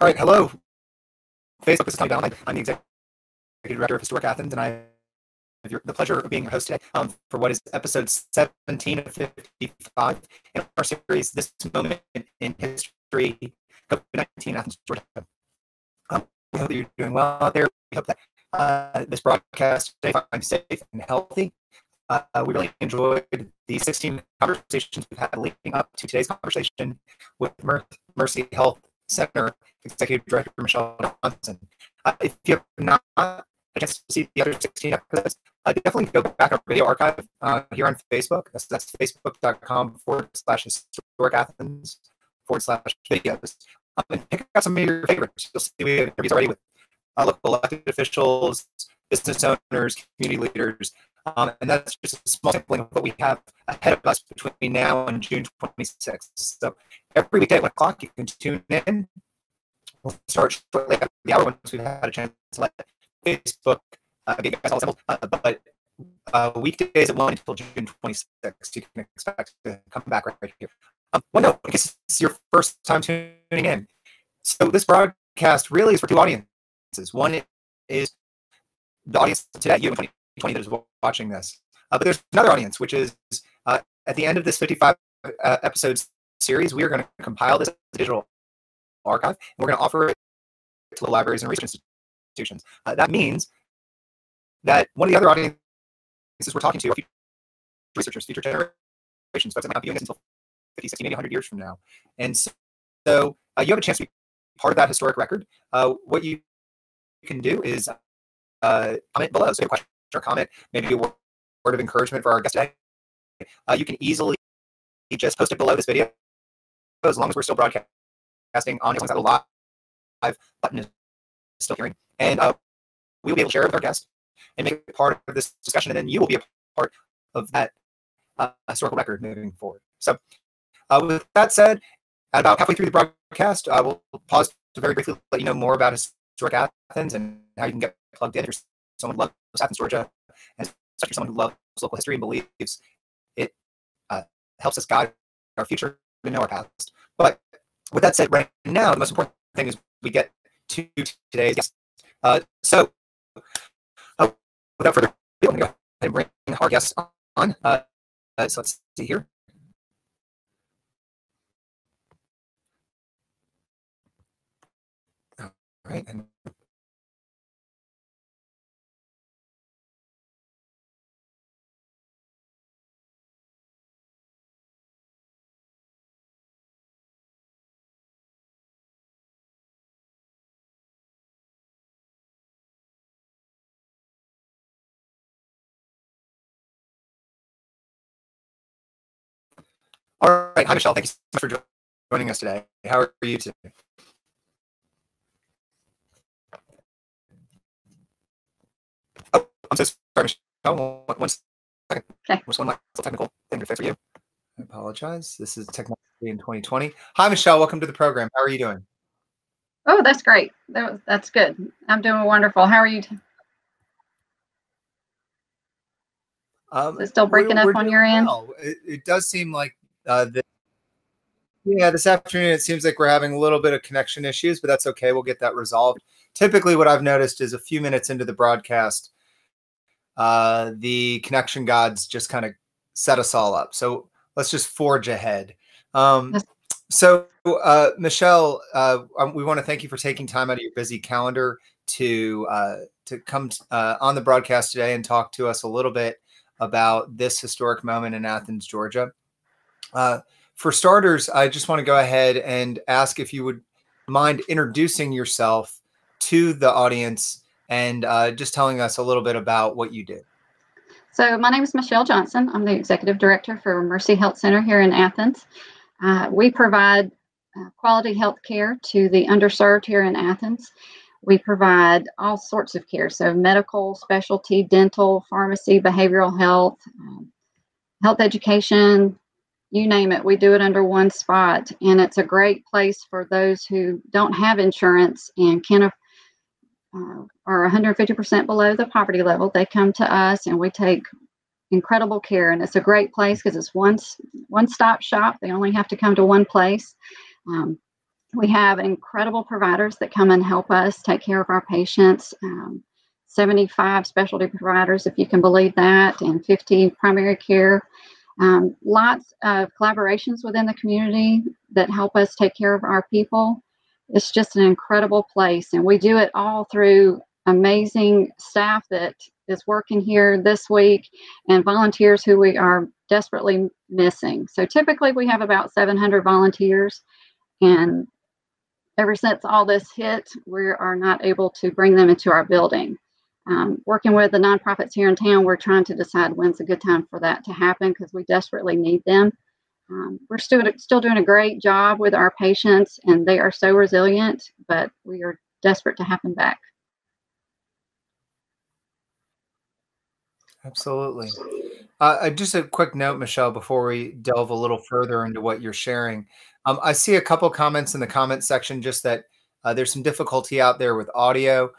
All right, hello, Facebook. This is Tommy Valentine. I'm the Executive Director of Historic Athens, and I have the pleasure of being your host today for what is episode 17 of 55 in our series, This Moment in History, COVID-19, Athens, Georgia. We hope that you're doing well out there. We hope that this broadcast today finds safe and healthy. We really enjoyed the 16 conversations we've had leading up to today's conversation with Mercy Health Center Executive Director Michele Johnson. If you have not had a chance to see the other 16 episodes, definitely go back on our video archive here on Facebook. That's facebook.com/historicathens/videos. And pick out some of your favorites. You'll see we have interviews already with local elected officials, business owners, community leaders. And that's just a small sampling of what we have ahead of us between now and June 26th. So every weekday at 1 o'clock, you can tune in. We'll start shortly after the hour once we've had a chance to let Facebook get you guys all assembled. But weekdays at 1 until June 26th, you can expect to come back right here. One note, in case it's your first time tuning in. So this broadcast really is for two audiences. One is the audience today, you in 2020 that is watching this. But there's another audience, which is at the end of this 55 episodes series, we are going to compile this digital archive, and we're going to offer it to the libraries and research institutions. That means that one of the other audiences we're talking to are future researchers, future generations, folks that might not be doing this until 50, 60, maybe 100 years from now. And so you have a chance to be part of that historic record. What you can do is comment below. So a question or comment, maybe a word of encouragement for our guest today. You can easily just post it below this video, as long as we're still broadcasting on it, as long as that live button is still hearing. And we will be able to share it with our guest and make it part of this discussion, and then you will be a part of that historical record moving forward. So with that said, at about halfway through the broadcast, we'll pause to very briefly let you know more about historic Athens and how you can get plugged in if you're someone who loves Athens, Georgia, and especially someone who loves local history and believes it helps us guide our future and know our past. But with that said, right now, the most important thing is we get to today's guest. So without further ado, I'm going to go ahead and bring our guests on. So let's see here. All right. All right. Hi, Michele. Thank you so much for joining us today. How are you today? Oh, I'm so sorry, Michele. One second. Okay. Just one last technical thing to fix for you. I apologize. This is technology in 2020. Hi, Michele. Welcome to the program. How are you doing? Oh, that's great. That's good. I'm doing wonderful. How are you? Is it still breaking up on your end? Well. It does seem like this afternoon it seems like we're having a little bit of connection issues, but that's okay. We'll get that resolved. Typically, what I've noticed is a few minutes into the broadcast, the connection gods just kind of set us all up. So let's just forge ahead. So, Michele, we want to thank you for taking time out of your busy calendar to come on the broadcast today and talk to us a little bit about this historic moment in Athens, Georgia. For starters, I just want to go ahead and ask if you would mind introducing yourself to the audience and just telling us a little bit about what you do. So my name is Michele Johnson. I'm the Executive Director for Mercy Health Center here in Athens. We provide quality health care to the underserved here in Athens. We provide all sorts of care, so medical, specialty, dental, pharmacy, behavioral health, health education, you name it. We do it under one spot, and it's a great place for those who don't have insurance and are 150% below the poverty level. They come to us, and we take incredible care, and it's a great place because it's one-stop shop. They only have to come to one place. We have incredible providers that come and help us take care of our patients. 75 specialty providers, if you can believe that, and 50 primary care. Lots of collaborations within the community that help us take care of our people. It's just an incredible place, and we do it all through amazing staff that is working here this week and volunteers who we are desperately missing. So typically we have about 700 volunteers, and ever since all this hit, we are not able to bring them into our building. Working with the nonprofits here in town, we're trying to decide when's a good time for that to happen because we desperately need them. We're still doing a great job with our patients, and they are so resilient, but we are desperate to have them back. Absolutely. Just a quick note, Michele, before we delve a little further into what you're sharing. I see a couple comments in the comment section just that there's some difficulty out there with audio.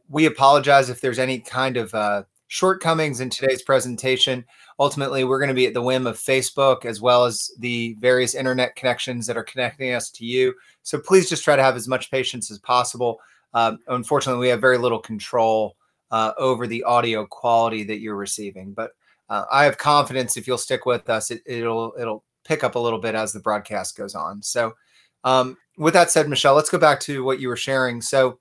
We apologize if there's any kind of shortcomings in today's presentation. Ultimately, we're going to be at the whim of Facebook as well as the various internet connections that are connecting us to you. So please just try to have as much patience as possible. Unfortunately, we have very little control over the audio quality that you're receiving, but I have confidence if you'll stick with us, it'll pick up a little bit as the broadcast goes on. So with that said, Michele, let's go back to what you were sharing. So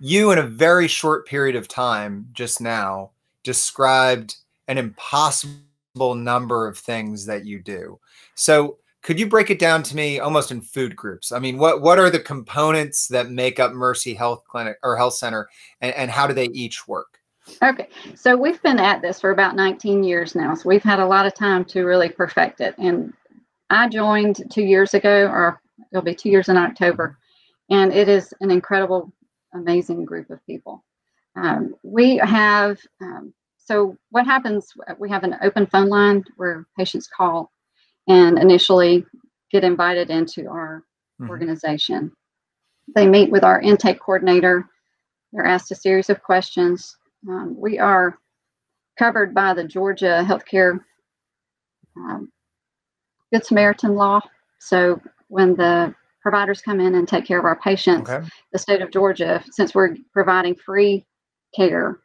you, in a very short period of time just now, described an impossible number of things that you do. So could you break it down to me almost in food groups? I mean, what are the components that make up Mercy Health Clinic or Health Center, and how do they each work? Okay, so we've been at this for about 19 years now, so we've had a lot of time to really perfect it. And I joined 2 years ago, or it'll be 2 years in October, and it is an incredible, amazing group of people. We have, so what happens, we have an open phone line where patients call and initially get invited into our organization. They meet with our intake coordinator. They're asked a series of questions. We are covered by the Georgia Healthcare Good Samaritan law. So when the providers come in and take care of our patients, the state of Georgia, since we're providing free care,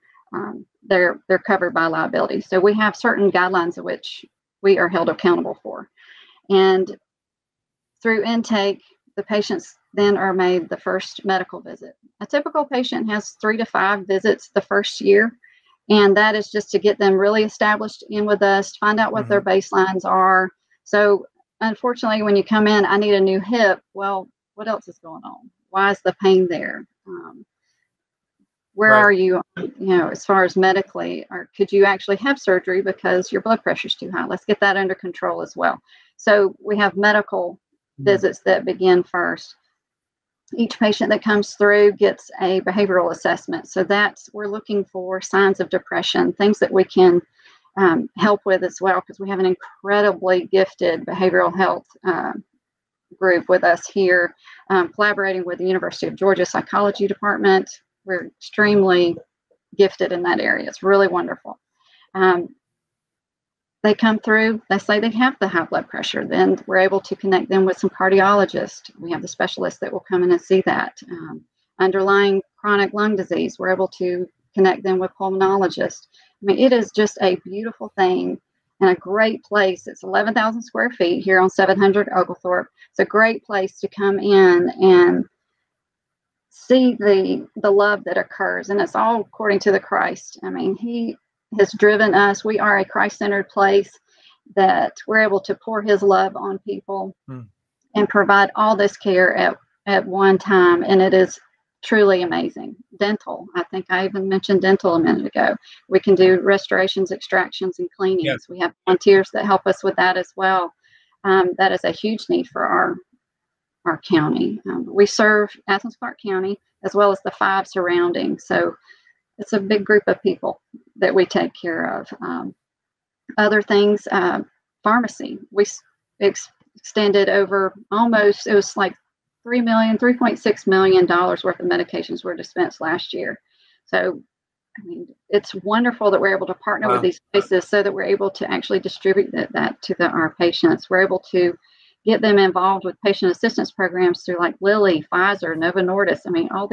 they're covered by liability. So we have certain guidelines of which we are held accountable for. And through intake, the patients then are made the first medical visit. A typical patient has 3 to 5 visits the first year, and that is just to get them really established in with us, find out what their baselines are. So unfortunately, when you come in, I need a new hip. Well, what else is going on? Why is the pain there? Where are you, as far as medically, or could you actually have surgery because your blood pressure is too high? Let's get that under control as well. So we have medical visits that begin first. Each patient that comes through gets a behavioral assessment. So we're looking for signs of depression, things that we can help with as well, because we have an incredibly gifted behavioral health group with us here, collaborating with the University of Georgia Psychology Department. We're extremely gifted in that area. It's really wonderful. They come through, they say they have the high blood pressure. Then we're able to connect them with some cardiologists. We have the specialists that will come in and see that. Underlying chronic lung disease, we're able to connect them with pulmonologists. I mean, it is just a beautiful thing and a great place. It's 11,000 square feet here on 700 Oglethorpe. It's a great place to come in and see the love that occurs, and it's all according to the Christ. I mean, He has driven us. We are a Christ-centered place that we're able to pour His love on people and provide all this care at one time, and it is truly amazing. Dental, I think I even mentioned dental a minute ago. We can do restorations, extractions, and cleanings. Yes. We have volunteers that help us with that as well. That is a huge need for our county. We serve Athens Clarke County as well as the 5 surrounding. So it's a big group of people that we take care of. Other things, pharmacy. We extended over almost, it was like $3.6 million worth of medications were dispensed last year. So, I mean, it's wonderful that we're able to partner with these places so that we're able to actually distribute that to our patients. We're able to get them involved with patient assistance programs through like Lilly, Pfizer, Novo Nordisk. I mean, all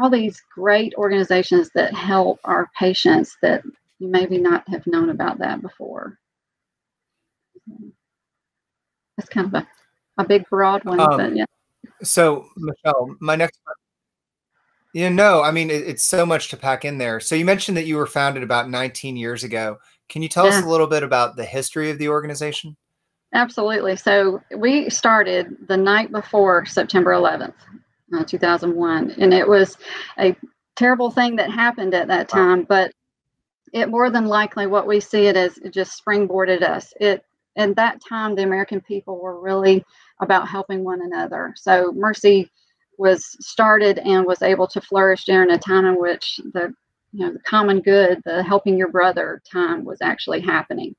these great organizations that help our patients that you maybe not have known about that before. It's kind of a big, broad one, but yeah. So, Michele, my next question. No, I mean, it's so much to pack in there. So you mentioned that you were founded about 19 years ago. Can you tell us a little bit about the history of the organization? Absolutely. So we started the night before September 11th, 2001, and it was a terrible thing that happened at that time, but it more than likely, what we see it as, it just springboarded us. At that time, the American people were really about helping one another. So Mercy was started and was able to flourish during a time in which the common good, the helping your brother time was actually happening.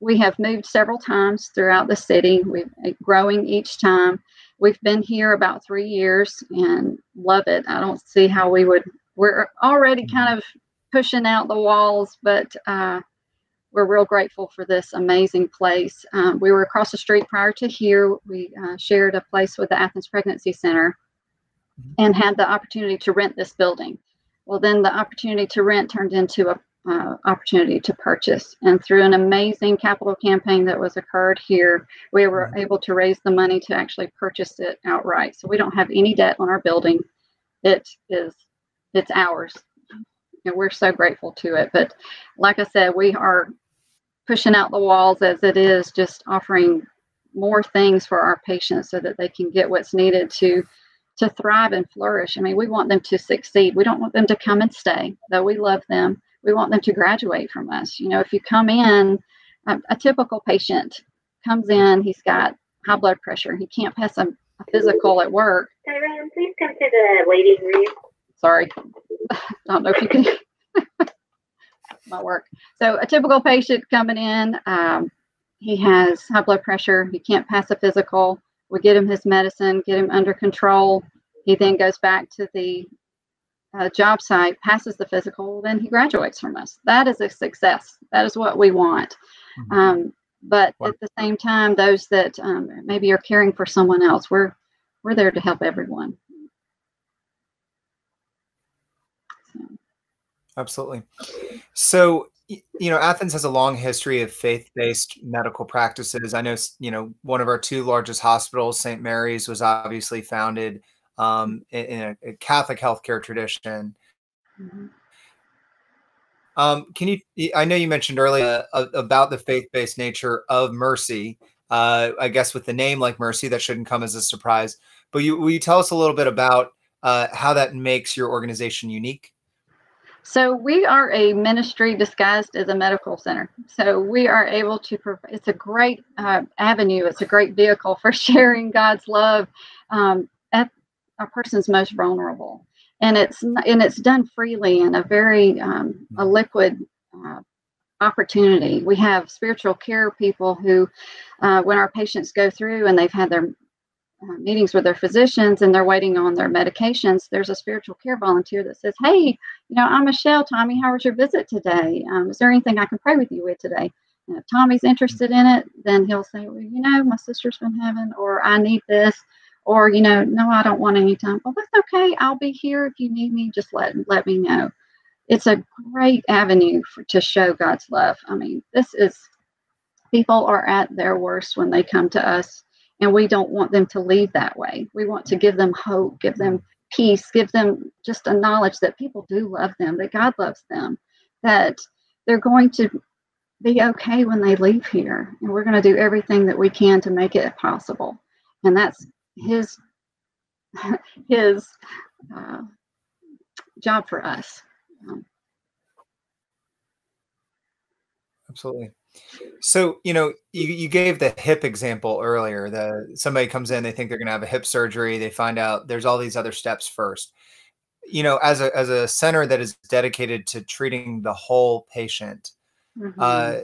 We have moved several times throughout the city. We've growing each time. We've been here about 3 years and love it. I don't see how we're already kind of pushing out the walls, but we're real grateful for this amazing place. We were across the street prior to here. We shared a place with the Athens Pregnancy Center and had the opportunity to rent this building. Well, then the opportunity to rent turned into a opportunity to purchase. And through an amazing capital campaign that was occurred here, we were able to raise the money to actually purchase it outright. So we don't have any debt on our building. It's ours. And we're so grateful to it. But like I said, we are pushing out the walls as it is, just offering more things for our patients so that they can get what's needed to thrive and flourish. I mean, we want them to succeed. We don't want them to come and stay, though we love them. We want them to graduate from us. If you come in, a typical patient comes in, he's got high blood pressure. He can't pass a physical at work. Tyrone, please come to the waiting room. Sorry. I don't know if you can. My work. So a typical patient coming in, he has high blood pressure. He can't pass a physical. We get him his medicine, get him under control. He then goes back to the job site, passes the physical, then he graduates from us. That is a success. That is what we want. But at the same time, those that maybe are caring for someone else, we're there to help everyone. Absolutely. So, Athens has a long history of faith-based medical practices. I know, one of our two largest hospitals, St. Mary's, was obviously founded in a Catholic healthcare tradition. I know you mentioned earlier about the faith-based nature of Mercy. I guess with the name like Mercy, that shouldn't come as a surprise. But will you tell us a little bit about how that makes your organization unique? So we are a ministry disguised as a medical center. So we are able to provide, it's a great avenue. It's a great vehicle for sharing God's love at a person's most vulnerable. And it's done freely in a very a liquid opportunity. We have spiritual care people who, when our patients go through and they've had their meetings with their physicians and they're waiting on their medications, there's a spiritual care volunteer that says, hey, I'm Michele. Tommy, how was your visit today? Is there anything I can pray with you with today? And if Tommy's interested in it, then he'll say, well, my sister's been having, or I need this, or, no, I don't want any time. Well, that's okay. I'll be here if you need me. Just let me know. It's a great avenue to show God's love. I mean, people are at their worst when they come to us. And we don't want them to leave that way. We want to give them hope, give them peace, give them just a knowledge that people do love them, that God loves them, that they're going to be okay when they leave here. And we're going to do everything that we can to make it possible. And that's his job for us. Absolutely. So, you gave the hip example earlier. Somebody comes in, they think they're going to have a hip surgery. They find out there's all these other steps first. As a center that is dedicated to treating the whole patient, how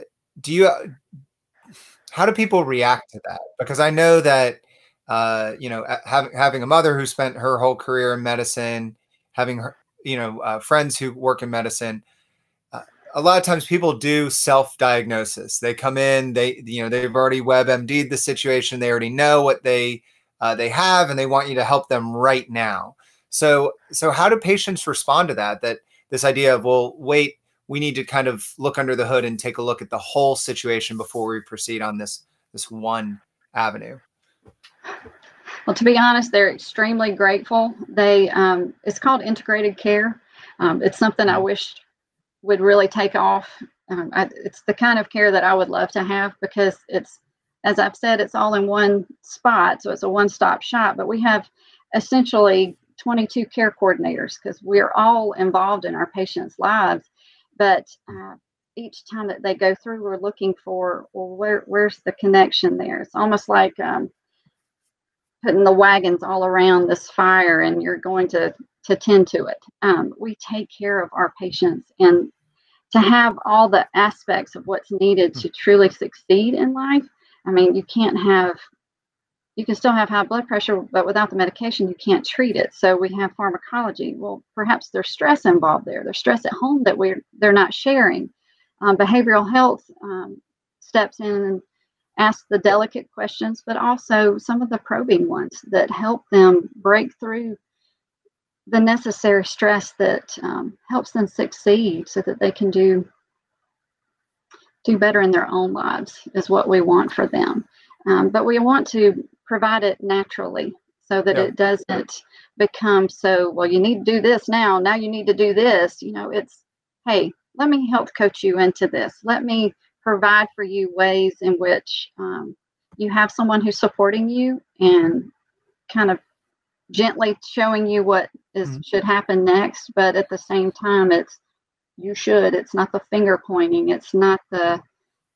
do people react to that? Because I know that, having a mother who spent her whole career in medicine, having her, friends who work in medicine, a lot of times people do self-diagnosis. They come in, they've already WebMD'd the situation. They already know what they have, and they want you to help them right now. So how do patients respond to that? That this idea of, well, wait, we need to kind of look under the hood and take a look at the whole situation before we proceed on this one avenue. Well, to be honest, they're extremely grateful. It's called integrated care. It's something I wish would really take off. It's the kind of care that I would love to have, because it's, as I've said, it's all in one spot. So it's a one-stop shop, but we have essentially 22 care coordinators, because we're all involved in our patients' lives. But each time that they go through, we're looking for, well, where's the connection there? It's almost like putting the wagons all around this fire, and you're going to tend to it. We take care of our patients, and to have all the aspects of what's needed to truly succeed in life. I mean, you can still have high blood pressure, but without the medication, you can't treat it. So we have pharmacology. Well, perhaps there's stress involved there. There's stress at home that they're not sharing. Behavioral health steps in and asks the delicate questions, but also some of the probing ones that help them break through the necessary stress that helps them succeed, so that they can do better in their own lives, is what we want for them. But we want to provide it naturally, so that it doesn't become so, well, you need to do this now you need to do this. It's, hey, let me help coach you into this. Let me provide for you ways in which you have someone who's supporting you and kind of gently showing you what should happen next. But at the same time, it's not the finger pointing. It's not the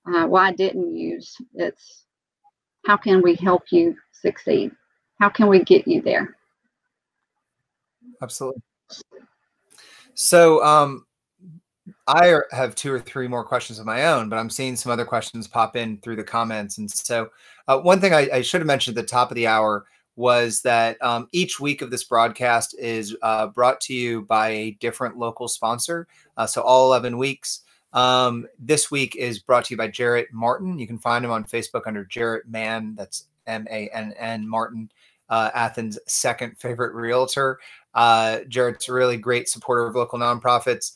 why didn't you? It's how can we help you succeed? How can we get you there? Absolutely. So I have 2 or 3 more questions of my own, but I'm seeing some other questions pop in through the comments. And so one thing I should have mentioned at the top of the hour was that each week of this broadcast is brought to you by a different local sponsor. So all 11 weeks. This week is brought to you by Jarrett Martin. You can find him on Facebook under Jarrett Mann. That's MANN Martin, Athens' second favorite realtor. Jarrett's a really great supporter of local nonprofits.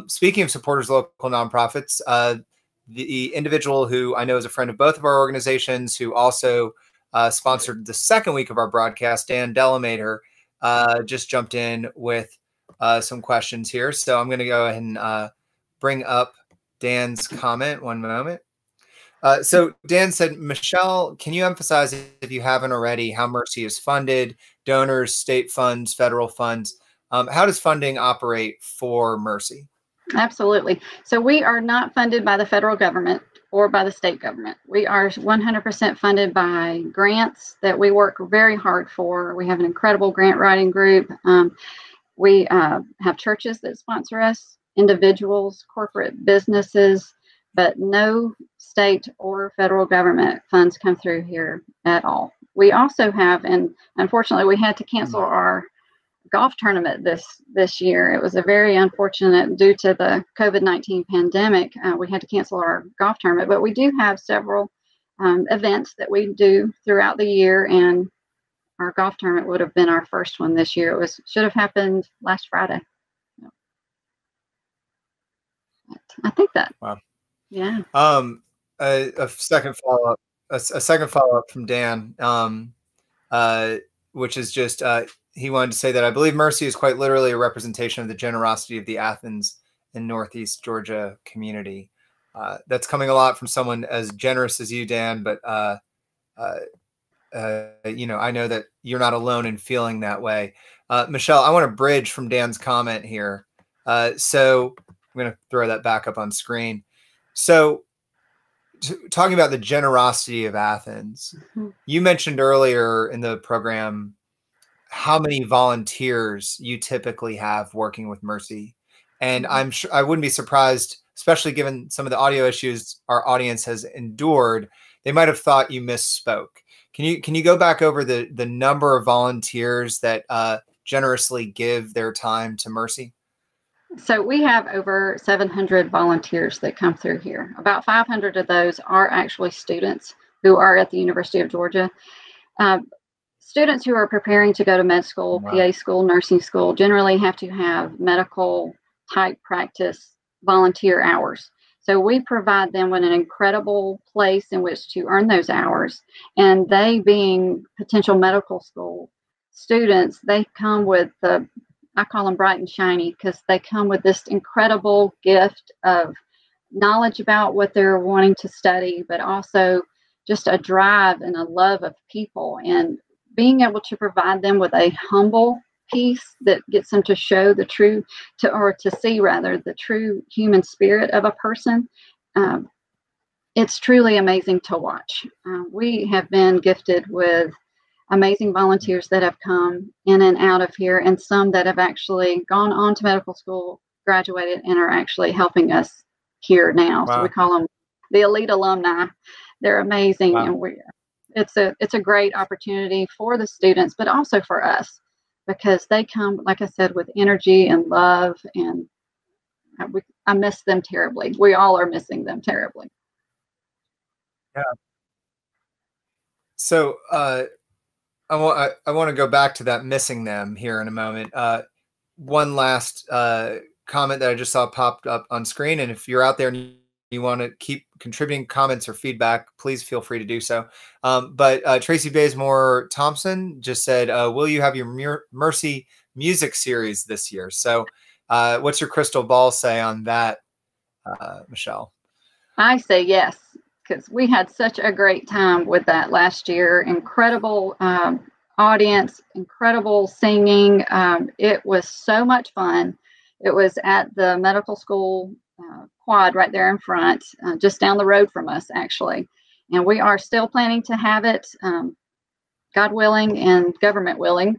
Speaking of supporters of local nonprofits, the individual who I know is a friend of both of our organizations, who also sponsored the second week of our broadcast, Dan Delamater, just jumped in with some questions here. So I'm going to go ahead and bring up Dan's comment. One moment. So Dan said, Michele, can you emphasize, if you haven't already, how Mercy is funded, donors, state funds, federal funds? How does funding operate for Mercy? Absolutely. So we are not funded by the federal government or by the state government. We are 100% funded by grants that we work very hard for. We have an incredible grant writing group. We have churches that sponsor us, individuals, corporate businesses, but no state or federal government funds come through here at all. We also have, and unfortunately we had to cancel our golf tournament this year. It was a very unfortunate, due to the COVID-19 pandemic, we had to cancel our golf tournament, but we do have several events that we do throughout the year, and our golf tournament would have been our first one this year. Should have happened last Friday. I think that. Wow. Yeah. A second follow-up from Dan, which is just he wanted to say that I believe Mercy is quite literally a representation of the generosity of the Athens and Northeast Georgia community. That's coming a lot from someone as generous as you, Dan, but I know that you're not alone in feeling that way. Michele, I want to bridge from Dan's comment here. So I'm going to throw that back up on screen. So talking about the generosity of Athens, you mentioned earlier in the program how many volunteers you typically have working with Mercy. And I'm sure I wouldn't be surprised, especially given some of the audio issues our audience has endured, they might have thought you misspoke. Can you go back over the number of volunteers that generously give their time to Mercy? So we have over 700 volunteers that come through here. About 500 of those are actually students who are at the University of Georgia. Students who are preparing to go to med school, Wow. PA school, nursing school, generally have to have medical type practice volunteer hours. So we provide them with an incredible place in which to earn those hours. And they, being potential medical school students, they come with I call them bright and shiny, because they come with this incredible gift of knowledge about what they're wanting to study, but also just a drive and a love of people, and being able to provide them with a humble piece that gets them to show the true, to see rather, the true human spirit of a person. It's truly amazing to watch. We have been gifted with amazing volunteers that have come in and out of here, and some that have actually gone on to medical school, graduated, and are actually helping us here now. Wow. So we call them the elite alumni. They're amazing. Wow. And it's a great opportunity for the students, but also for us, because they come, like I said, with energy and love, and I miss them terribly. We all are missing them terribly. Yeah. So I want to go back to that missing them here in a moment. One last comment that I just saw popped up on screen, and if you're out there and you want to keep contributing comments or feedback, please feel free to do so. But Tracy Bazemore Thompson just said, will you have your Mercy music series this year? So what's your crystal ball say on that, Michele? I say yes, because we had such a great time with that last year. Incredible audience, incredible singing. It was so much fun. It was at the medical school quad right there in front, just down the road from us, actually. And we are still planning to have it, God willing and government willing.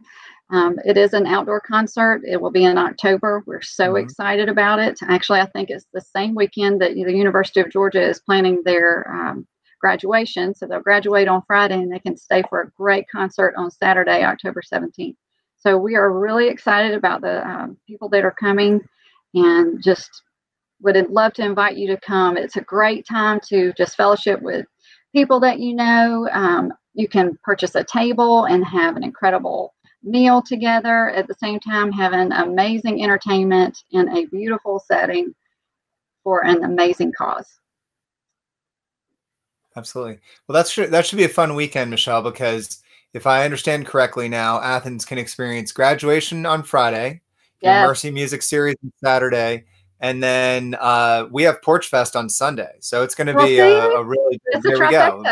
It is an outdoor concert. It will be in October. We're so excited about it. Actually, I think it's the same weekend that the University of Georgia is planning their graduation. So they'll graduate on Friday, and they can stay for a great concert on Saturday, October 17th. So we are really excited about the people that are coming, and just would love to invite you to come. It's a great time to just fellowship with people that you know. You can purchase a table and have an incredible meal together, at the same time having amazing entertainment in a beautiful setting for an amazing cause. Absolutely. Well, that should be a fun weekend, Michele, because if I understand correctly now, Athens can experience graduation on Friday, your Mercy Music Series on Saturday, and then we have Porch Fest on Sunday. So it's going to be a really good, there we go.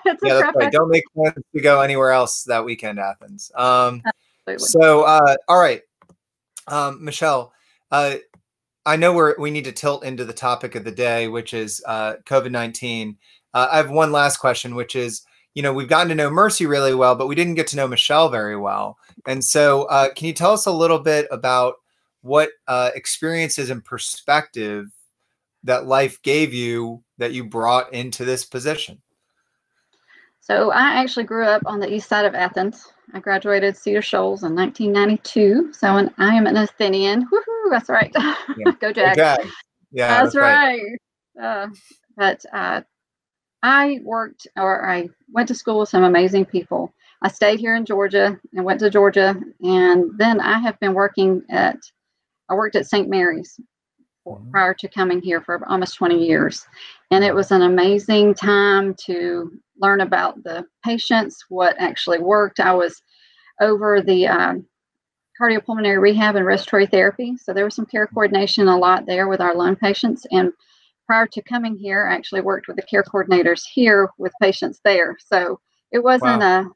It's yeah, that's right. Don't make plans to go anywhere else that weekend, Athens. So, all right, Michele, I know we need to tilt into the topic of the day, which is COVID-19. I have one last question, which is, we've gotten to know Mercy really well, but we didn't get to know Michele very well. And so can you tell us a little bit about what experiences and perspective that life gave you that you brought into this position? So I actually grew up on the east side of Athens. I graduated Cedar Shoals in 1992. So I am an Athenian. Woohoo, that's right. Yeah. Go Jags. Yeah, that's right. But I went to school with some amazing people. I stayed here in Georgia and went to Georgia. And then I have been working I worked at St. Mary's prior to coming here for almost 20 years. And it was an amazing time to learn about the patients, what actually worked. I was over the cardiopulmonary rehab and respiratory therapy. So there was some care coordination a lot there with our lung patients. And prior to coming here, I actually worked with the care coordinators here with patients there. So it wasn't a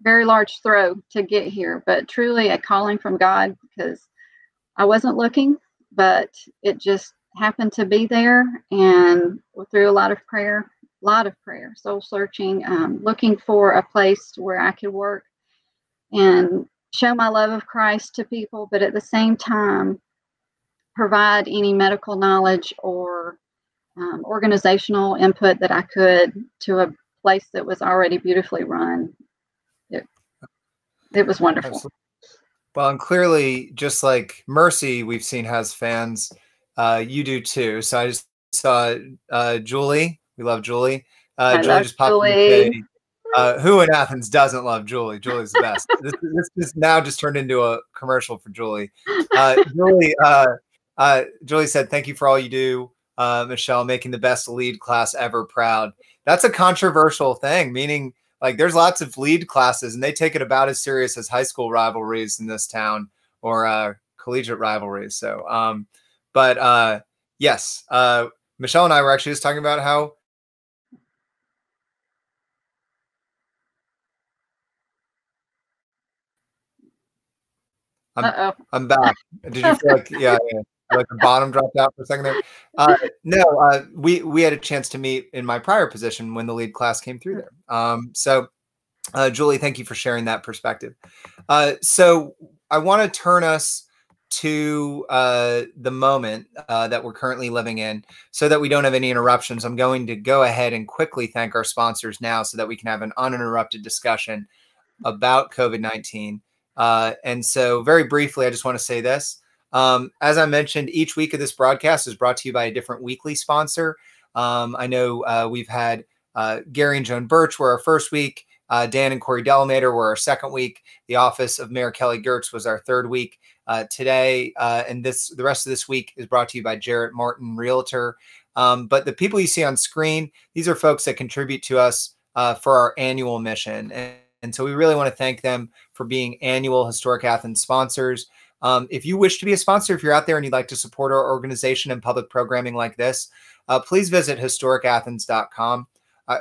very large throw to get here, but truly a calling from God, because I wasn't looking, but it just happened to be there. And through a lot of prayer, soul searching, looking for a place where I could work and show my love of Christ to people, but at the same time, provide any medical knowledge or organizational input that I could to a place that was already beautifully run. It was wonderful. Well, and clearly, just like Mercy, we've seen has fans. You do too. So I just saw Julie. We love Julie. I Julie love just popped in to Julie. say, who in Athens doesn't love Julie? Julie's the best. This now just turned into a commercial for Julie. Julie said, "Thank you for all you do, Michele, making the best lead class ever proud." That's a controversial thing, meaning like there's lots of lead classes and they take it about as serious as high school rivalries in this town or collegiate rivalries. So, yes, Michele and I were actually just talking about how I'm back. Did you feel like, yeah, like the bottom dropped out for a second there? No, we had a chance to meet in my prior position when the lead class came through there. Julie, thank you for sharing that perspective. So I want to turn us to the moment that we're currently living in so that we don't have any interruptions. I'm going to go ahead and quickly thank our sponsors now so that we can have an uninterrupted discussion about COVID-19. And so very briefly, I just want to say this. As I mentioned, each week of this broadcast is brought to you by a different weekly sponsor. I know we've had Gary and Joan Birch were our first week. Dan and Corey Delamater were our second week. The office of Mayor Kelly Gertz was our third week. Today and the rest of this week is brought to you by Jarrett Martin, Realtor. But the people you see on screen, these are folks that contribute to us for our annual mission. And so we really want to thank them for being annual Historic Athens sponsors. If you wish to be a sponsor, if you're out there and you'd like to support our organization and public programming like this, please visit historicathens.com.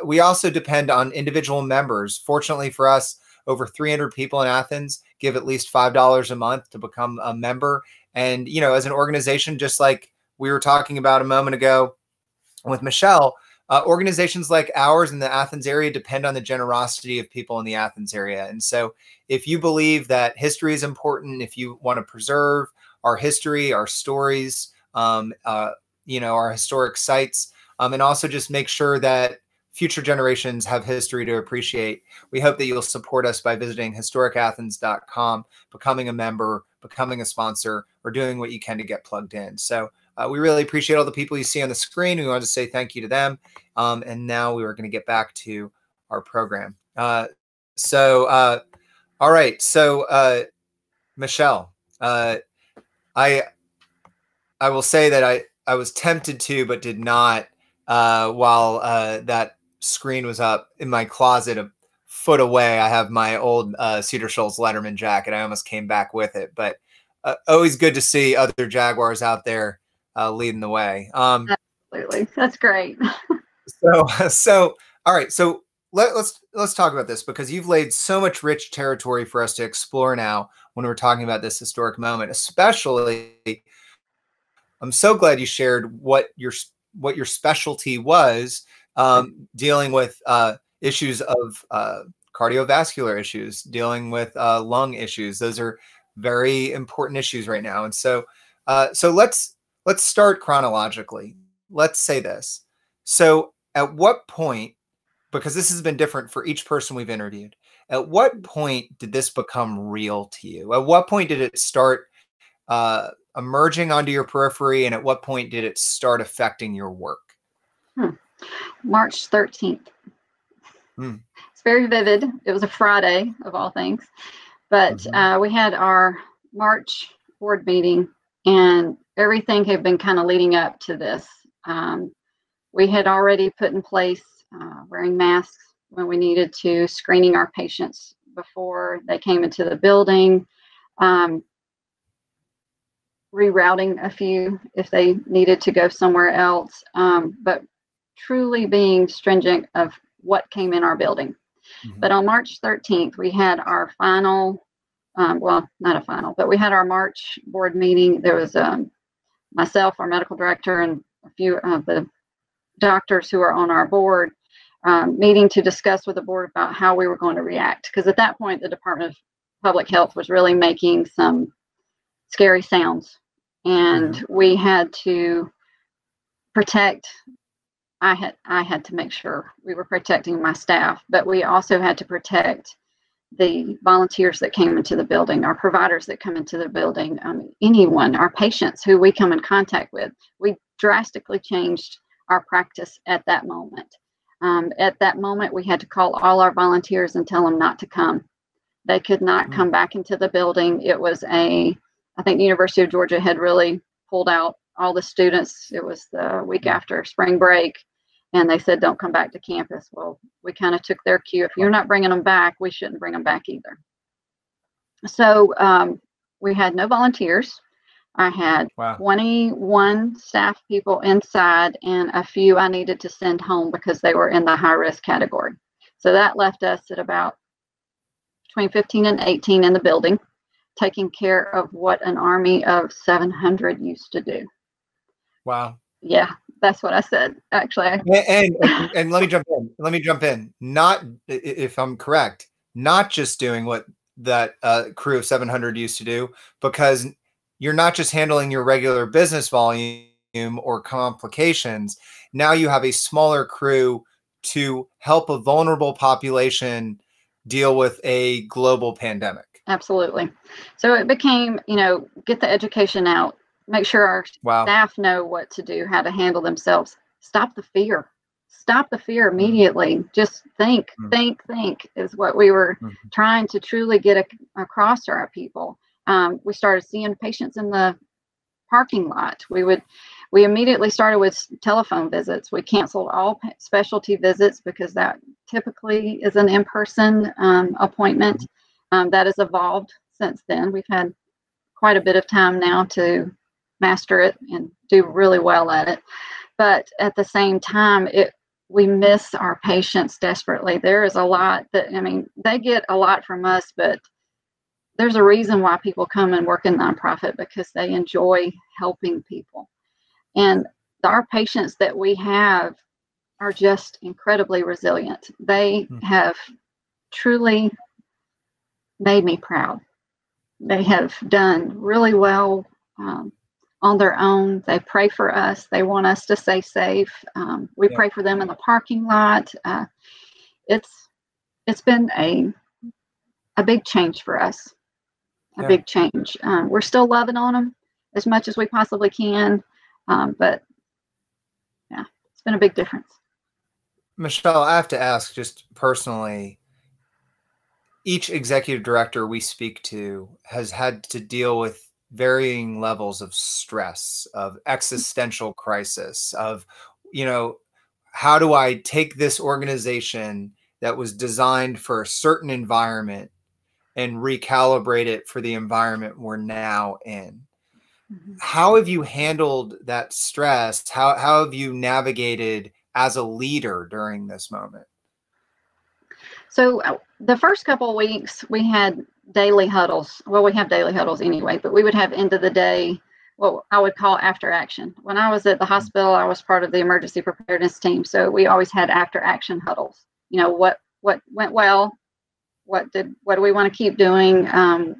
We also depend on individual members. Fortunately for us, over 300 people in Athens give at least $5 a month to become a member. And, you know, as an organization, just like we were talking about a moment ago with Michele, organizations like ours in the Athens area depend on the generosity of people in the Athens area. And so if you believe that history is important, if you want to preserve our history, our stories, you know, our historic sites, and also just make sure that future generations have history to appreciate, we hope that you'll support us by visiting historicathens.com, becoming a member, becoming a sponsor, or doing what you can to get plugged in. So we really appreciate all the people you see on the screen. We want to say thank you to them. And now we are going to get back to our program. All right. So Michele, I will say that I was tempted to, but did not while that screen was up in my closet a foot away. I have my old Cedar Shoals Letterman jacket. I almost came back with it, but always good to see other Jaguars out there leading the way. Absolutely. That's great. So all right. So let's talk about this because you've laid so much rich territory for us to explore now when we're talking about this historic moment. Especially, I'm so glad you shared what your specialty was, dealing with issues of cardiovascular issues, dealing with lung issues. Those are very important issues right now. And so let's start chronologically. Let's say this. So at what point, because this has been different for each person we've interviewed, at what point did this become real to you? At what point did it start emerging onto your periphery, and at what point did it start affecting your work? March 13th. It's very vivid. It was a Friday of all things, but we had our March board meeting and everything had been kind of leading up to this. We had already put in place wearing masks when we needed to, screening our patients before they came into the building, rerouting a few if they needed to go somewhere else, but truly being stringent of what came in our building. But on March 13th, we had our final, well, not a final, but we had our March board meeting. There was myself, our medical director, and a few of the doctors who are on our board meeting to discuss with the board about how we were going to react. Because at that point, the Department of Public Health was really making some scary sounds. And we had to protect, I had to make sure we were protecting my staff, but we also had to protect the volunteers that came into the building, our providers that come into the building, anyone, our patients who we come in contact with. We drastically changed our practice at that moment. At that moment, we had to call all our volunteers and tell them not to come. They could not come back into the building. It was I think the University of Georgia had really pulled out all the students. It was the week after spring break, and they said, don't come back to campus. Well, we kind of took their cue. If you're not bringing them back, we shouldn't bring them back either. So we had no volunteers. I had 21 staff people inside, and a few I needed to send home because they were in the high risk category. So that left us at about between 15 and 18 in the building, taking care of what an army of 700 used to do. Wow. Yeah, that's what I said, actually. And let me jump in. Let me jump in. Not, if I'm correct, not just doing what that crew of 700 used to do, because you're not just handling your regular business volume or complications. Now you have a smaller crew to help a vulnerable population deal with a global pandemic. Absolutely. So it became, get the education out, make sure our staff know what to do, how to handle themselves. Stop the fear. Stop the fear immediately. Just think is what we were trying to truly get across to our people. We started seeing patients in the parking lot. We immediately started with telephone visits. We canceled all specialty visits because that typically is an in-person appointment. That has evolved since then. We've had quite a bit of time now to master it and do really well at it. But at the same time, we miss our patients desperately. There is a lot they get a lot from us, but there's a reason why people come and work in nonprofit, because they enjoy helping people. And our patients that we have are just incredibly resilient. They have truly made me proud. They have done really well on their own. They pray for us. They want us to stay safe. We pray for them in the parking lot. It's been a big change for us. A big change. We're still loving on them as much as we possibly can, but it's been a big difference. Michele, I have to ask, just personally, each executive director we speak to has had to deal with varying levels of stress, of existential crisis, of, how do I take this organization that was designed for a certain environment and recalibrate it for the environment we're now in? How have you handled that stress? How have you navigated as a leader during this moment? So the first couple of weeks we had daily huddles. Well, we have daily huddles anyway, but we would have end of the day, what I would call after action. When I was at the hospital, I was part of the emergency preparedness team. So we always had after action huddles. What went well, what do we want to keep doing,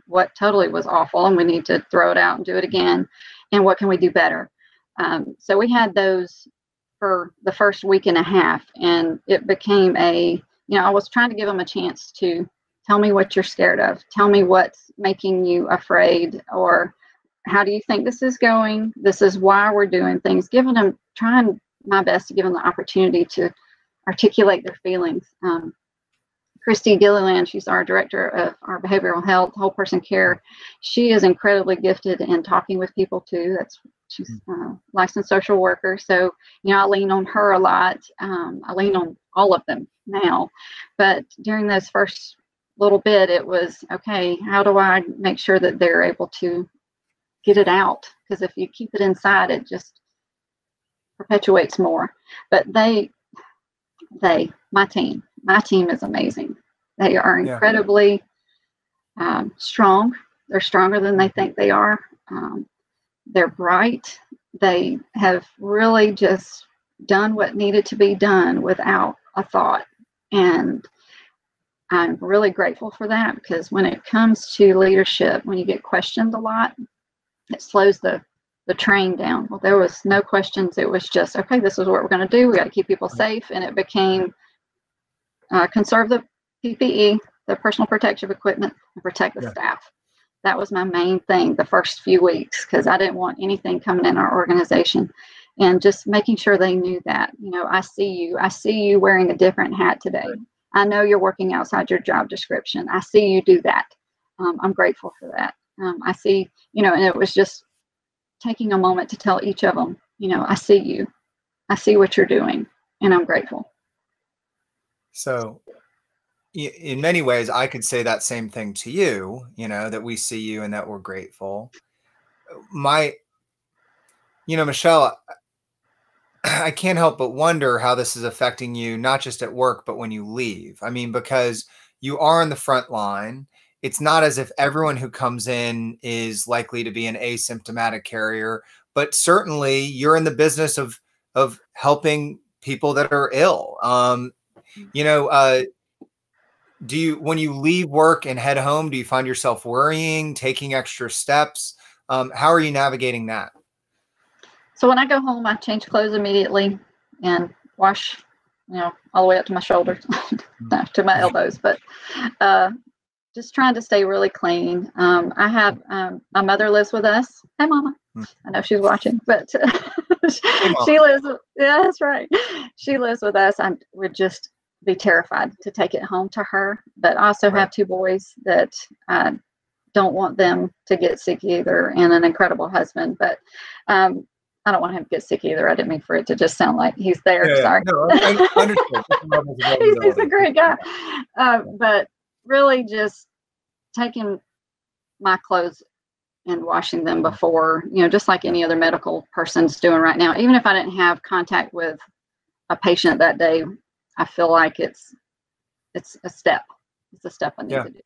what totally was awful and we need to throw it out and do it again, and what can we do better. So we had those for the first week and a half, and it became I was trying to give them a chance to tell me what you're scared of, tell me what's making you afraid, or how do you think this is going, this is why we're doing things, trying my best to give them the opportunity to articulate their feelings. Christy Gilliland, she's our director of our behavioral health, whole person care. She is incredibly gifted in talking with people too. She's a licensed social worker. So, I lean on her a lot. I lean on all of them now. But during those first little bit, it was, okay, how do I make sure that they're able to get it out? Because if you keep it inside, it just perpetuates more. But my team is amazing. They are incredibly strong. They're stronger than they think they are. They're bright. They have really just done what needed to be done without a thought. And I'm really grateful for that, because when it comes to leadership, when you get questioned a lot, it slows the train down. Well, there was no questions. It was just, okay, this is what we're going to do. We got to keep people safe. And it became conserve the PPE, the personal protective equipment and protect the staff. That was my main thing the first few weeks, because I didn't want anything coming in our organization. And just making sure they knew that, you know, I see you wearing a different hat today. I know you're working outside your job description. I see you do that. I'm grateful for that. I see, you know, and it was just taking a moment to tell each of them, you know, I see you. I see what you're doing, and I'm grateful. So in many ways, I could say that same thing to you, you know, that we see you and that we're grateful. You know, Michele, I can't help but wonder how this is affecting you, not just at work, but when you leave. I mean, because you are on the front line. It's not as if everyone who comes in is likely to be an asymptomatic carrier, but certainly you're in the business of helping people that are ill. You know, when you leave work and head home, do you find yourself worrying, taking extra steps? How are you navigating that? So when I go home, I change clothes immediately and wash, you know, all the way up to my shoulders, to my elbows, but just trying to stay really clean. I have, my mother lives with us. Hi, Mama. I know she's watching, but she lives, yeah, that's right. She lives with us. I would just be terrified to take it home to her, but I also have 2 boys that I don't want them to get sick either, and an incredible husband, but I don't want him to get sick either. I didn't mean for it to just sound like he's there. Yeah, sorry. no, I understand. He's a great guy. But really just taking my clothes and washing them before, you know, just like any other medical person's doing right now. Even if I didn't have contact with a patient that day, I feel like it's a step. It's a step I need to do.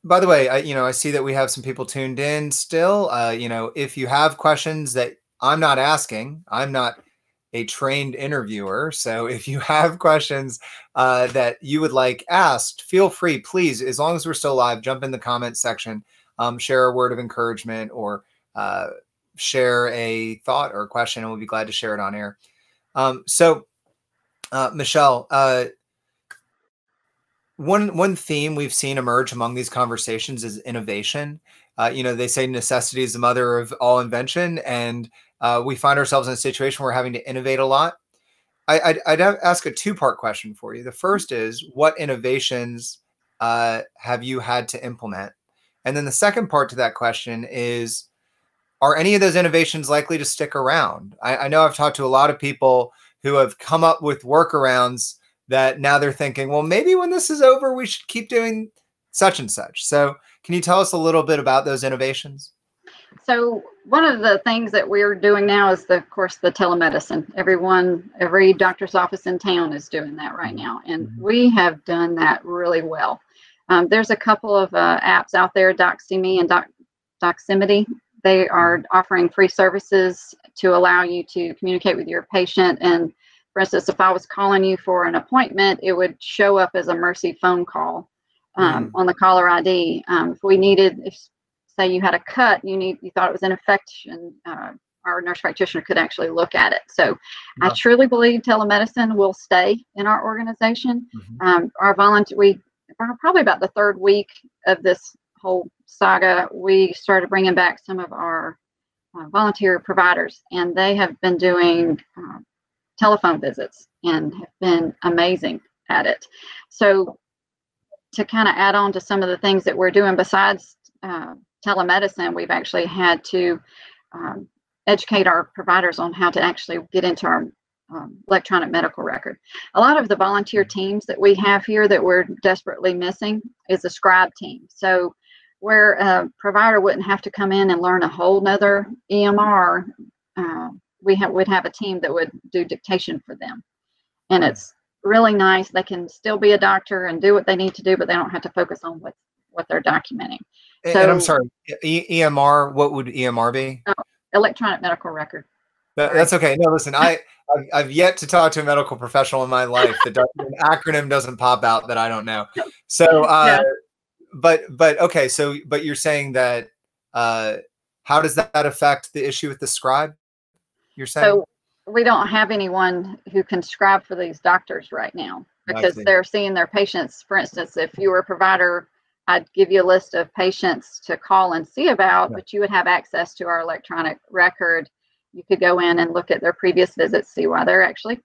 By the way, I see that we have some people tuned in still. You know, if you have questions that I'm not asking, I'm not a trained interviewer. So if you have questions that you would like asked, feel free, please, as long as we're still live, jump in the comments section, share a word of encouragement, or share a thought or a question, and we'll be glad to share it on air. So Michele, one theme we've seen emerge among these conversations is innovation. You know, they say necessity is the mother of all invention, and we find ourselves in a situation where we're having to innovate a lot. I'd ask a 2-part question for you. The first is, what innovations have you had to implement? And then the second part to that question is, are any of those innovations likely to stick around? I know I've talked to a lot of people who have come up with workarounds that now they're thinking, well, maybe when this is over, we should keep doing such and such. So can you tell us a little bit about those innovations? So one of the things that we're doing now is, of course, the telemedicine. Every doctor's office in town is doing that right now. And we have done that really well. There's a couple of apps out there, Doxime and Doximity. They are offering free services to allow you to communicate with your patient. And for instance, if I was calling you for an appointment, it would show up as a Mercy phone call on the caller ID. If say you had a cut, you thought it was an infection, our nurse practitioner could actually look at it. So I truly believe telemedicine will stay in our organization. We probably about the 3rd week of this whole saga, we started bringing back some of our volunteer providers, and they have been doing telephone visits and have been amazing at it. So to kind of add on to some of the things that we're doing besides telemedicine, we've actually had to educate our providers on how to actually get into our electronic medical record. A lot of the volunteer teams that we have here that we're desperately missing is a scribe team. So where a provider wouldn't have to come in and learn a whole nother EMR, we'd have a team that would do dictation for them. And it's really nice. They can still be a doctor and do what they need to do, but they don't have to focus on what they're documenting. So, and I'm sorry, EMR, what would EMR be? Electronic medical record. That's okay. No, listen, I've yet to talk to a medical professional in my life that an acronym doesn't pop out that I don't know. So, but okay. So, but you're saying that, how does that affect the issue with the scribe? You're saying? So we don't have anyone who can scribe for these doctors right now. because they're seeing their patients. For instance, if you were a provider, I'd give you a list of patients to call and see about, but you would have access to our electronic record. You could go in and look at their previous visits, see why they're actually,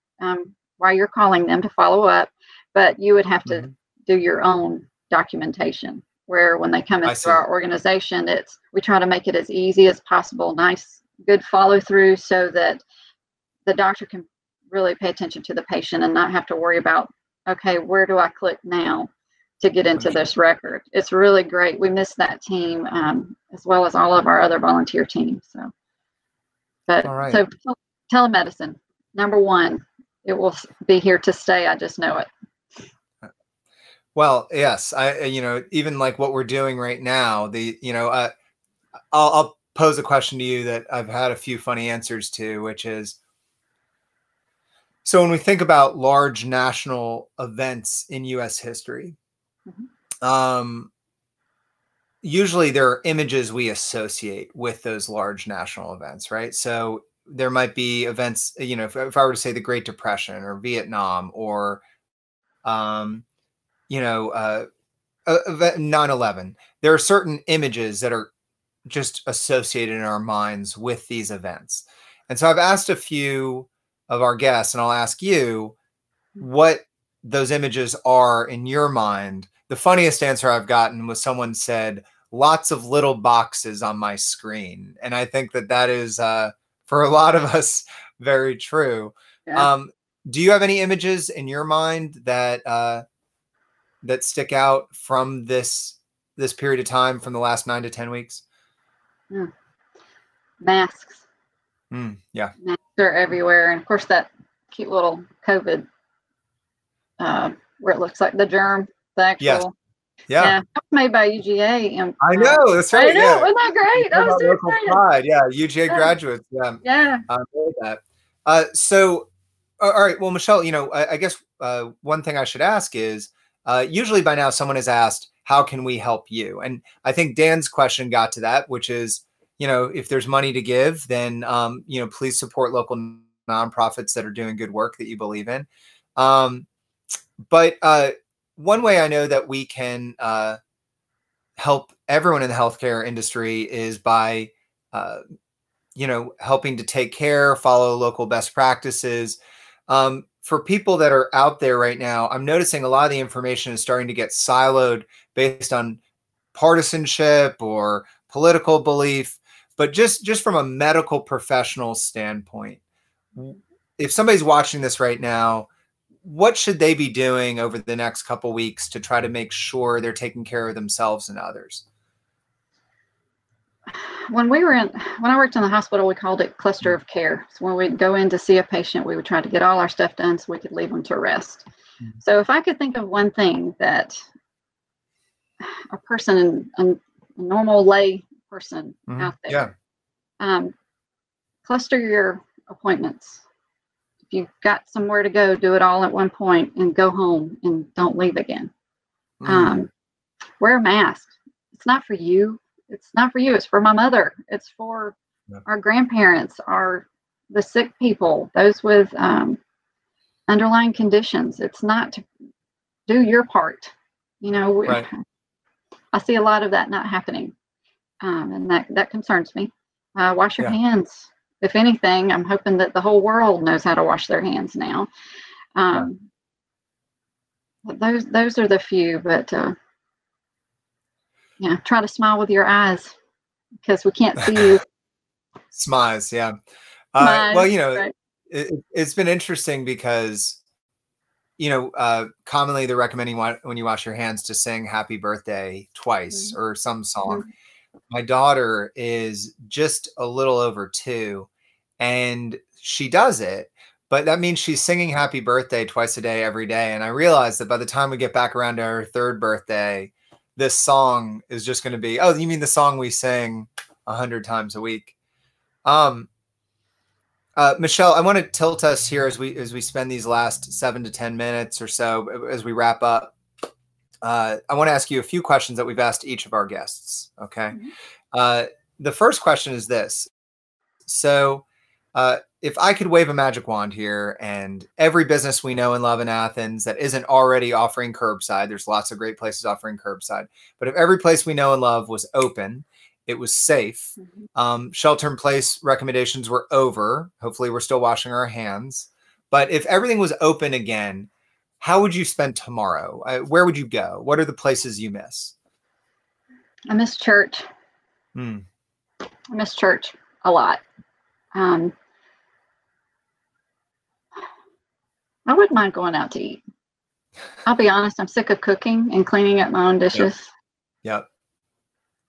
why you're calling them to follow up. But you would have to do your own documentation, where when they come into our organization, we try to make it as easy as possible, nice, good follow through, so that the doctor can really pay attention to the patient and not have to worry about, okay, where do I click now to get into this record? It's really great. We miss that team, as well as all of our other volunteer teams. So, so telemedicine, number one, it will be here to stay. I just know it. Well, yes, even like what we're doing right now, I'll pose a question to you that I've had a few funny answers to, which is, so when we think about large national events in U.S. history, usually there are images we associate with those large national events, right? So there might be events, if I were to say the Great Depression or Vietnam or, 9/11, there are certain images that are just associated in our minds with these events. And so I've asked a few of our guests, and I'll ask you what those images are in your mind. The funniest answer I've gotten was someone said, lots of little boxes on my screen. And I think that is, for a lot of us, very true. Yeah. Do you have any images in your mind that stick out from this period of time, from the last 9 to 10 weeks? Masks. Yeah. Masks are everywhere. And of course, that cute little COVID, where it looks like the germ, the actual. Yeah. Made by UGA. I know. That's right. I know. Wasn't that great? I was so excited. Pride. Yeah. UGA graduates. Yeah. Yeah. I know that. So, all right. Well, Michele, I guess one thing I should ask is, usually by now someone has asked, how can we help you? And I think Dan's question got to that, which is, if there's money to give, then, please support local nonprofits that are doing good work that you believe in. But one way I know that we can help everyone in the healthcare industry is by, helping to take care, follow local best practices. For people that are out there right now, I'm noticing a lot of the information is starting to get siloed based on partisanship or political belief. But just from a medical professional standpoint, if somebody's watching this right now, what should they be doing over the next couple of weeks to try to make sure they're taking care of themselves and others? When I worked in the hospital, we called it cluster of care. So when we'd go in to see a patient, we would try to get all our stuff done so we could leave them to rest. So if I could think of one thing that a person, a normal lay person out there, cluster your appointments. If you've got somewhere to go, do it all at one point and go home and don't leave again. Wear a mask. It's not for you. It's not for you. It's for my mother. It's for our grandparents, the sick people, those with underlying conditions. It's not to do your part. I see a lot of that not happening, and that concerns me. Wash your hands. If anything, I'm hoping that the whole world knows how to wash their hands now. But those are the few, but try to smile with your eyes, because we can't see you. Smiles, yeah. Well, it's been interesting because, commonly they're recommending when you wash your hands to sing happy birthday twice or some song. My daughter is just a little over 2, and she does it, but that means she's singing happy birthday twice a day, every day. And I realized that by the time we get back around to her 3rd birthday, this song is just going to be, oh, you mean the song we sing 100 times a week? Michele, I want to tilt us here as we spend these last 7 to 10 minutes or so as we wrap up. I want to ask you a few questions that we've asked each of our guests. Okay. The first question is this. So if I could wave a magic wand here and every business we know and love in Athens that isn't already offering curbside, there's lots of great places offering curbside, but if every place we know and love was open, it was safe, shelter in place recommendations were over. Hopefully we're still washing our hands. But if everything was open again, how would you spend tomorrow? Where would you go? What are the places you miss? I miss church. I miss church a lot. I wouldn't mind going out to eat. I'll be honest, I'm sick of cooking and cleaning up my own dishes. Yep.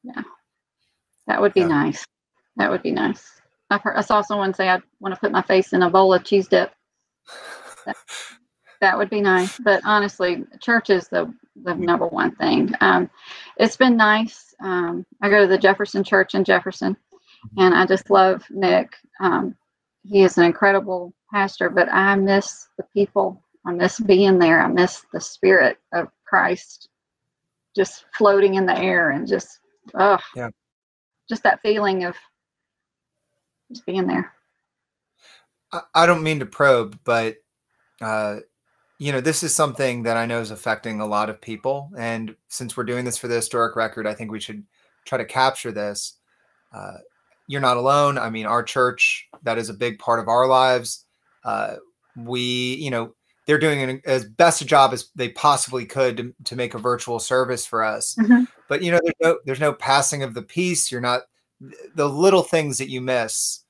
Yeah. That would be nice. That would be nice. I saw someone say I'd want to put my face in a bowl of cheese dip. That would be nice. But honestly, church is the number one thing. It's been nice. I go to the Jefferson Church in Jefferson, and I just love Nick. He is an incredible pastor, but I miss the people. I miss being there. I miss the spirit of Christ just floating in the air and just that feeling of just being there. I don't mean to probe, but this is something that I know is affecting a lot of people. And since we're doing this for the historic record, I think we should try to capture this. You're not alone. I mean, our church, that is a big part of our lives. They're doing as best a job as they possibly could to make a virtual service for us. But, there's no passing of the peace. You're not the little things that you miss,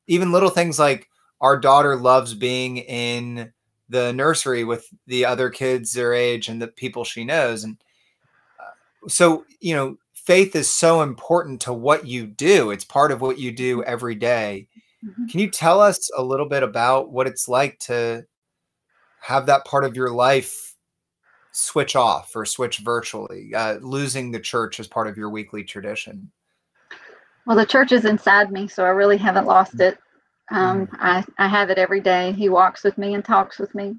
even little things like our daughter loves being in the nursery with the other kids their age and the people she knows. And so, faith is so important to what you do. It's part of what you do every day. Can you tell us a little bit about what it's like to have that part of your life switch off or switch virtually, losing the church as part of your weekly tradition? Well, the church is inside me, so I really haven't lost it. I have it every day. He walks with me and talks with me,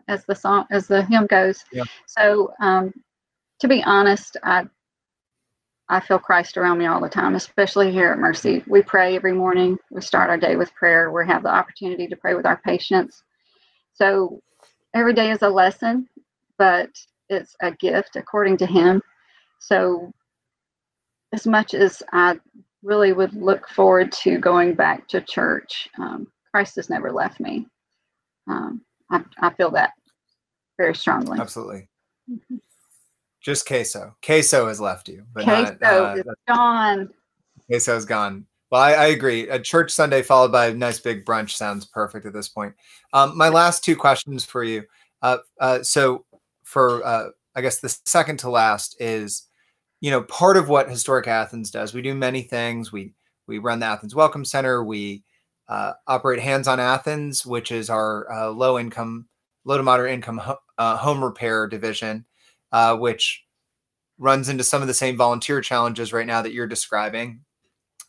as the hymn goes. Yeah. So, to be honest, I feel Christ around me all the time, especially here at Mercy. We pray every morning. We start our day with prayer. We have the opportunity to pray with our patients. So every day is a lesson, but it's a gift according to him. So as much as I really would look forward to going back to church, Christ has never left me. I feel that very strongly. Absolutely. Just queso. Queso has left you, but queso is gone. Queso is gone. Well, I agree. A church Sunday followed by a nice big brunch sounds perfect at this point. My last two questions for you. So for I guess the second to last is, part of what Historic Athens does. We do many things. We run the Athens Welcome Center. We operate Hands on Athens, which is our low to moderate income home repair division, which runs into some of the same volunteer challenges right now that you're describing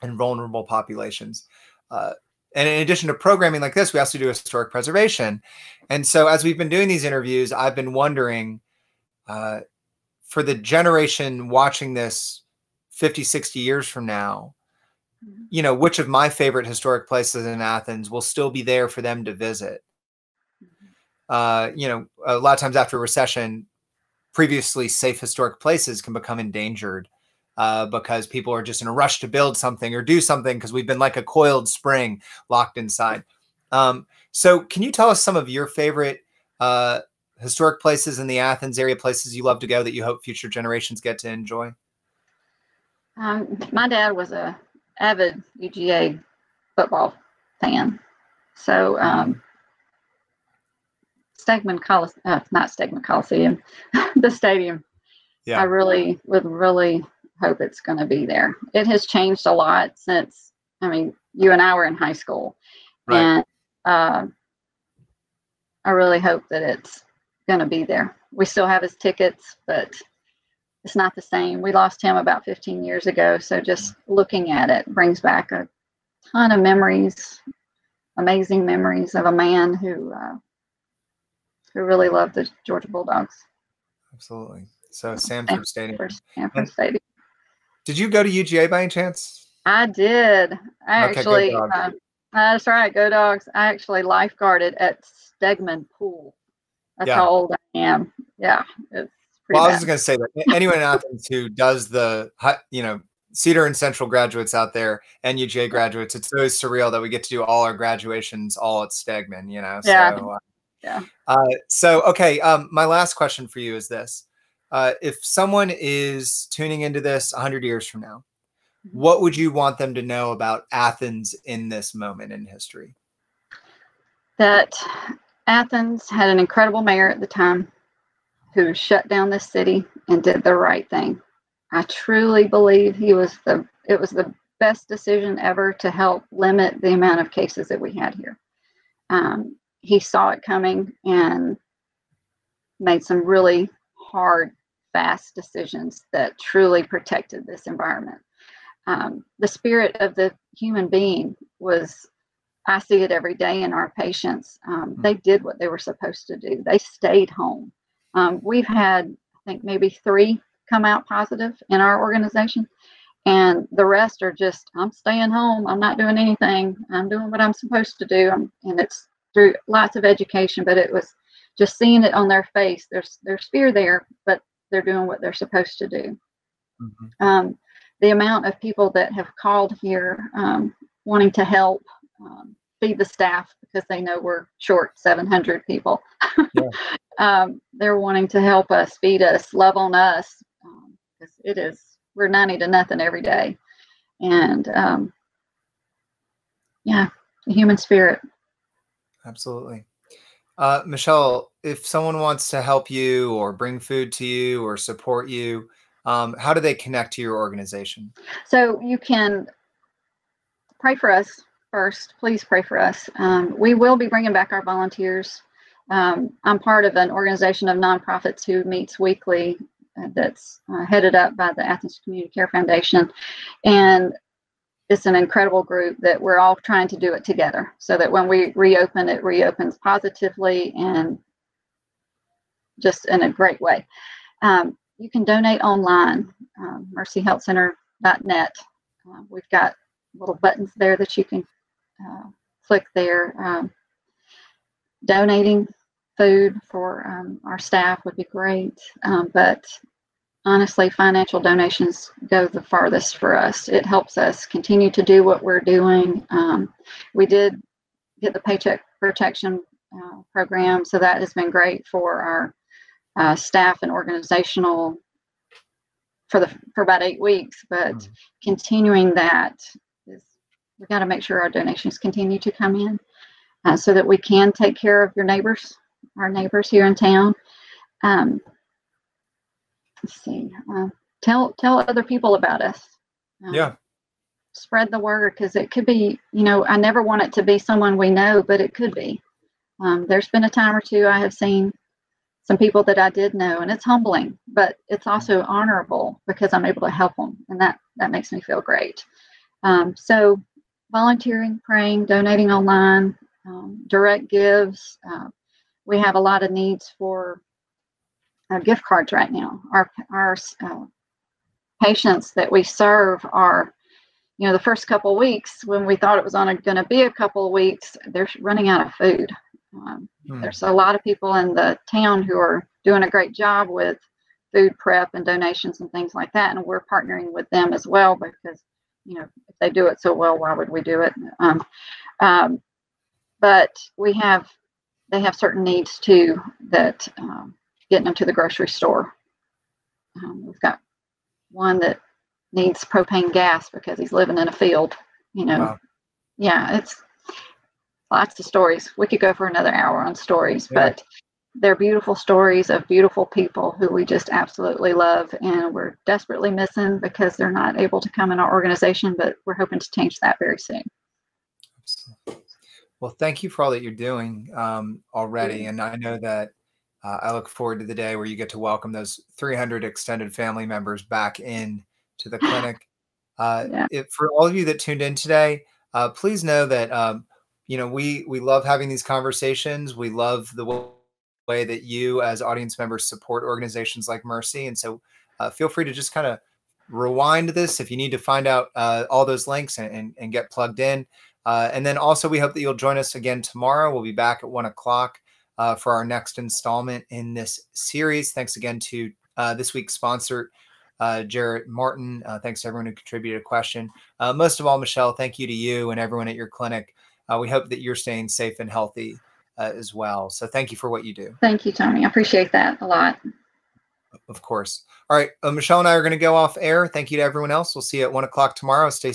in vulnerable populations. And in addition to programming like this, we also do historic preservation. And so as we've been doing these interviews, I've been wondering, for the generation watching this 50, 60 years from now, which of my favorite historic places in Athens will still be there for them to visit? A lot of times after a recession, previously safe historic places can become endangered because people are just in a rush to build something or do something because we've been like a coiled spring locked inside. So can you tell us some of your favorite historic places in the Athens area, places you love to go that you hope future generations get to enjoy? My dad was a avid UGA football fan. So Stegman Coliseum, not Stegman Coliseum, the stadium. Yeah. I really would hope it's going to be there. It has changed a lot since, you and I were in high school. Right. And I really hope that it's going to be there. We still have his tickets, but it's not the same. We lost him about 15 years ago. So just looking at it brings back a ton of memories, amazing memories of a man who really loved the Georgia Bulldogs. Absolutely. So Sanford Stadium. Sanford Stadium. Did you go to UGA by any chance? I did. I actually That's right. Go Dogs. I actually lifeguarded at Stegman Pool. That's how old I am. Yeah. It's pretty Well, I bad. was just going to say that anyone in Athens who does the, Cedar and Central graduates out there, NUJ graduates, it's always surreal that we get to do all our graduations all at Stegman, Yeah. So, yeah. Okay. My last question for you is this. If someone is tuning into this 100 years from now, what would you want them to know about Athens in this moment in history? That Athens had an incredible mayor at the time who shut down this city and did the right thing. I truly believe it was the best decision ever to help limit the amount of cases that we had here. He saw it coming and made some really hard, fast decisions that truly protected this environment. The spirit of the human being I see it every day in our patients. They did what they were supposed to do. They stayed home. We've had, I think, maybe 3 come out positive in our organization, and the rest are just, I'm staying home. I'm not doing anything. I'm doing what I'm supposed to do. And it's through lots of education, but it was just seeing it on their face. There's fear there, but they're doing what they're supposed to do. Mm-hmm. The amount of people that have called here wanting to help feed the staff because they know we're short 700 people. Yeah. They're wanting to help us, feed us, love on us, because we're 90 to nothing every day. And the human spirit. Absolutely. Michele, if someone wants to help you or bring food to you or support you, how do they connect to your organization? So you can pray for us first. Please pray for us. We will be bringing back our volunteers. I'm part of an organization of nonprofits who meets weekly that's headed up by the Athens Community Care Foundation. And it's an incredible group that we're all trying to do it together so that when we reopen, it reopens positively and just in a great way. You can donate online, mercyhealthcenter.net. We've got little buttons there that you can click there. Donating food for our staff would be great, but honestly, financial donations go the farthest for us. It helps us continue to do what we're doing. We did get the Paycheck Protection program, so that has been great for our staff and organizational for about 8 weeks. But continuing that, we've got to make sure our donations continue to come in so that we can take care of our neighbors here in town. Let's see. Tell other people about us. Spread the word, because it could be, I never want it to be someone we know, but it could be. There's been a time or two I have seen some people that I did know, and it's humbling, but it's also honorable because I'm able to help them, and that makes me feel great. So volunteering, praying, donating online, direct gives. We have a lot of needs for gift cards right now. Our patients that we serve are, the first couple of weeks when we thought it was going to be a couple of weeks, they're running out of food. There's a lot of people in the town who are doing a great job with food prep and donations and things like that, and we're partnering with them as well because, if they do it so well, why would we do it? But they have certain needs too that getting them to the grocery store. We've got one that needs propane gas because he's living in a field. Wow. Yeah, it's lots of stories. We could go for another hour on stories, but they're beautiful stories of beautiful people who we just absolutely love, and we're desperately missing because they're not able to come in our organization, but we're hoping to change that very soon. Well, thank you for all that you're doing already. And I know that I look forward to the day where you get to welcome those 300 extended family members back in to the clinic. For all of you that tuned in today, please know that, we love having these conversations. We love the way that you as audience members support organizations like Mercy. And so feel free to just kind of rewind this if you need to find out all those links and get plugged in. And then also we hope that you'll join us again tomorrow. We'll be back at 1 o'clock for our next installment in this series. Thanks again to this week's sponsor, Jarrett Martin. Thanks to everyone who contributed a question. Most of all, Michele, thank you to you and everyone at your clinic. We hope that you're staying safe and healthy as well. So thank you for what you do. Thank you, Tony. I appreciate that a lot. Of course. All right. Michele and I are going to go off air. Thank you to everyone else. We'll see you at 1 o'clock tomorrow. Stay